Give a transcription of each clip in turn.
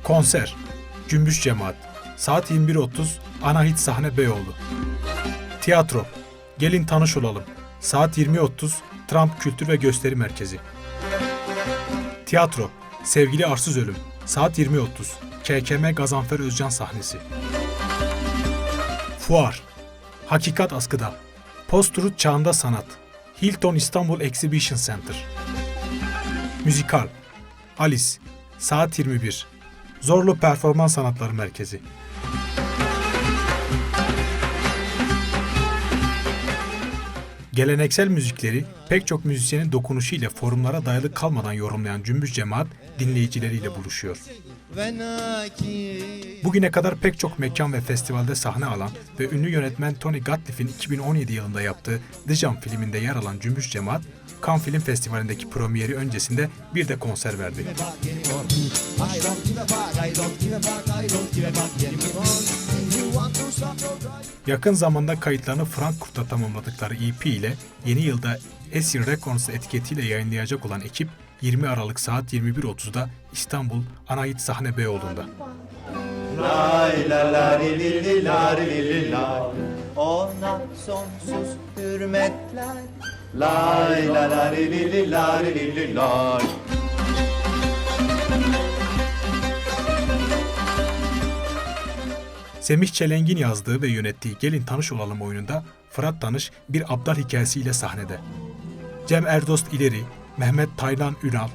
Konser Cümbüş Cemaat saat 21.30 Anahit Sahne Beyoğlu. Tiyatro Gelin Tanış Olalım saat 20.30 Trump Kültür ve Gösteri Merkezi. Tiyatro Sevgili Arsız Ölüm saat 20.30 KKM Gazanfer Özcan sahnesi. Fuar Hakikat Askıda Post-Truth Çağında Sanat Hilton İstanbul Exhibition Center. Müzikal Alice saat 21 Zorlu Performans Sanatları Merkezi. Geleneksel müzikleri pek çok müzisyenin dokunuşu ile forumlara dayalı kalmadan yorumlayan Cümbüş Cemaat dinleyicileriyle buluşuyor. Bugüne kadar pek çok mekan ve festivalde sahne alan ve ünlü yönetmen Tony Gatliff'in 2017 yılında yaptığı The Jam filminde yer alan Cümbüş Cemaat, Cannes Film Festivali'ndeki premieri öncesinde bir de konser verdi. Yakın zamanda kayıtlarını Frankfurt'ta tamamladıkları EP ile yeni yılda Esir Records etiketiyle yayınlayacak olan ekip 20 Aralık saat 21.30'da İstanbul Anahit Sahne Beyoğlu'nda. Ona sonsuz hürmetler. Lay la la li li li la li li li lay. Semih Çelengin yazdığı ve yönettiği Gelin Tanış Olalım oyununda Fırat Tanış bir abdal hikayesiyle sahnede. Cem Erdost İleri, Mehmet Taylan Ünal,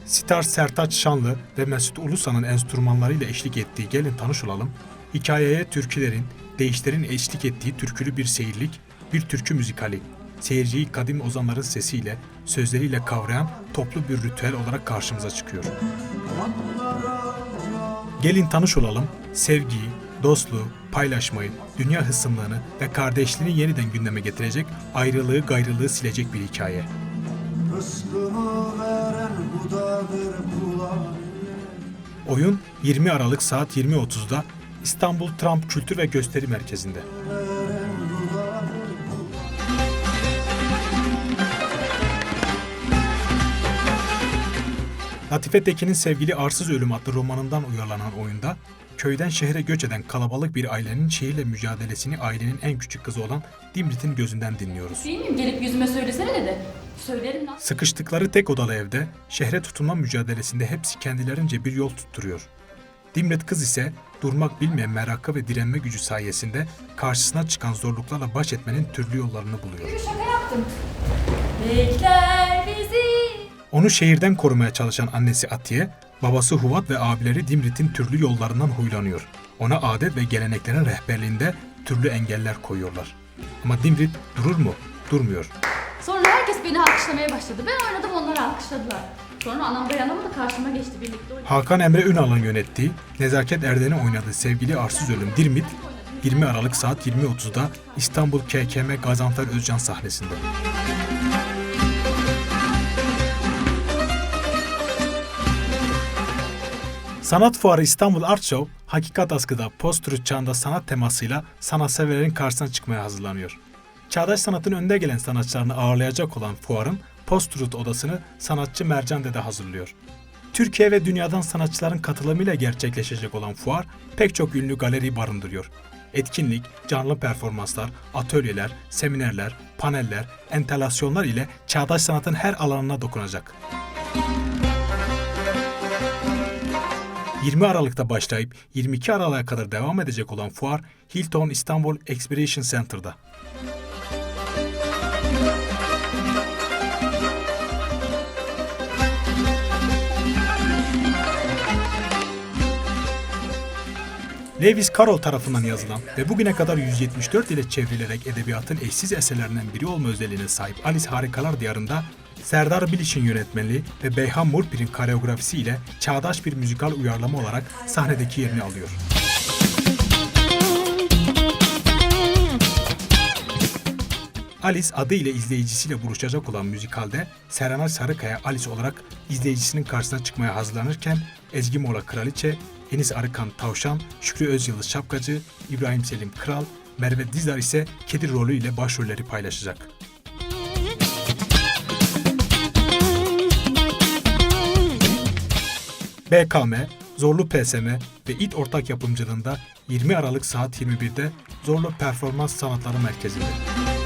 Sitar Sertaç Şanlı ve Mesut Ulusan'ın enstrümanlarıyla eşlik ettiği Gelin Tanış Olalım, hikayeye türkülerin, deyişlerin eşlik ettiği türkülü bir seyirlik, bir türkü müzikali, seyirciyi kadim ozanların sesiyle, sözleriyle kavrayan toplu bir ritüel olarak karşımıza çıkıyor. Gelin Tanış Olalım, sevgiyi, dostluğu, paylaşmayı, dünya hısımlığını ve kardeşliğini yeniden gündeme getirecek, ayrılığı gayrılığı silecek bir hikaye. Oyun 20 Aralık saat 20.30'da İstanbul Trump Kültür ve Gösteri Merkezi'nde. Latife Tekin'in Sevgili Arsız Ölüm adlı romanından uyarlanan oyunda, köyden şehre göç eden kalabalık bir ailenin şehirle mücadelesini ailenin en küçük kızı olan Dimrit'in gözünden dinliyoruz. Değil miyim? Gelip yüzüme söylesene dedi. Söylerim lan. Sıkıştıkları tek odalı evde, şehre tutunma mücadelesinde hepsi kendilerince bir yol tutturuyor. Dimrit kız ise durmak bilmeyen merakı ve direnme gücü sayesinde karşısına çıkan zorluklarla baş etmenin türlü yollarını buluyor. Şaka yaptım. Bekler bizi. Onu şehirden korumaya çalışan annesi Atiye, babası Huvat ve abileri Dimrit'in türlü yollarından huylanıyor. Ona adet ve geleneklerin rehberliğinde türlü engeller koyuyorlar. Ama Dimrit durur mu? Durmuyor. Sonra herkes beni alkışlamaya başladı. Ben oynadım, onlar alkışladılar. Sonra anam dayanamadı, karşıma geçti, birlikte oynadık. Hakan Emre Ünal'ın yönettiği, Nezaket Erden'in oynadığı Sevgili Arsız Ölüm Dirmit, 20 Aralık saat 20.30'da İstanbul KKM Gazanfer Özcan sahnesinde. Sanat Fuarı İstanbul Art Show, Hakikat Askıda Post-Truth Çağında sanat temasıyla sanatseverlerin karşısına çıkmaya hazırlanıyor. Çağdaş sanatın önde gelen sanatçılarını ağırlayacak olan fuarın Post-Truth odasını sanatçı Mercan Dede hazırlıyor. Türkiye ve dünyadan sanatçıların katılımıyla gerçekleşecek olan fuar pek çok ünlü galeri barındırıyor. Etkinlik, canlı performanslar, atölyeler, seminerler, paneller, entalasyonlar ile çağdaş sanatın her alanına dokunacak. 20 Aralık'ta başlayıp 22 Aralık'a kadar devam edecek olan fuar Hilton İstanbul Exhibition Center'da. Lewis Carroll tarafından yazılan ve bugüne kadar 174 ile çevrilerek edebiyatın eşsiz eserlerinden biri olma özelliğine sahip Alice Harikalar Diyarı'nda Serdar Biliş'in yönetmenliği ve Beyhan Murpir'in koreografisi ile çağdaş bir müzikal uyarlama olarak sahnedeki yerini alıyor. Alice adı ile izleyicisiyle buluşacak olan müzikalde Serenay Sarıkaya Alice olarak izleyicisinin karşısına çıkmaya hazırlanırken Ezgi Mola Kraliçe, Enis Arıkan Tavşan, Şükrü Özyıldız Şapkacı, İbrahim Selim Kral, Merve Dizdar ise kedi rolüyle başrolleri paylaşacak. BKM, Zorlu PSM ve İT ortak yapımcılığında 20 Aralık saat 21'de Zorlu Performans Sanatları Merkezi'nde.